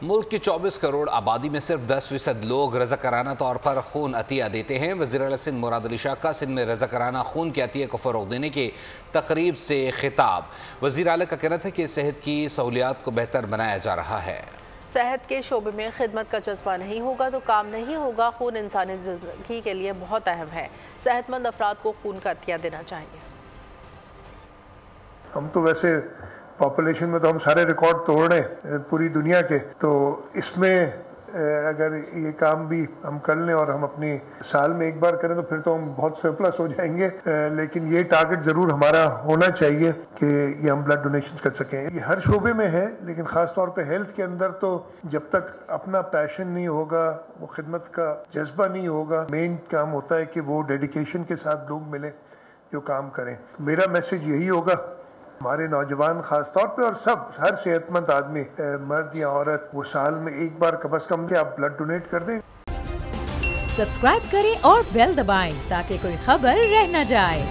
ملک کی 24 کروڑ آبادی میں صرف 10% لوگ رضاکارانہ طور پر خون عطیہ دیتے ہیں۔ وزیر اعلیٰ سندھ مراد علی شاہ کا سندھ میں رضاکارانہ خون کے عطیہ کو فروغ دینے کی تقریب سے خطاب۔ وزیر اعلیٰ کا کہنا تھا کہ صحت کی سہولیات کو بہتر بنایا جا رہا ہے۔ صحت کے شعبے میں خدمت کا جذبہ نہیں ہوگا تو کام نہیں ہوگا۔ خون انسانی زندگی کے لیے بہت اہم ہے۔ صحت مند افراد کو خون کا عطیہ دینا چاہیے۔ ہم تو ویسے پاپولیشن میں تو ہم سارے ریکارڈ توڑ رہے ہیں پوری دنیا کے، تو اس میں اگر یہ کام بھی ہم کر لیں اور ہم اپنی سال میں ایک بار کریں تو پھر تو ہم بہت سرپلس ہو جائیں گے، لیکن یہ ٹارگٹ ضرور ہمارا ہونا چاہیے کہ یہ ہم بلڈ ڈونیشن کر سکیں۔ یہ ہر شعبے میں ہے، لیکن خاص طور پہ ہیلتھ کے اندر تو جب تک اپنا پیشن نہیں ہوگا، وہ خدمت کا جذبہ نہیں ہوگا، مین کام ہوتا ہے کہ وہ ڈیڈیکیشن کے ساتھ لوگ ملیں جو کام کریں۔ میرا میسج یہی ہوگا ہمارے نوجوان خاص طور پہ اور ہر صحت مند آدمی، مرد یا عورت، وہ سال میں ایک بار کم از کم کہ آپ بلڈ ڈونیٹ کر دیں۔ سبسکرائب کریں اور بیل دبائیں تاکہ کوئی خبر رہ نہ جائے۔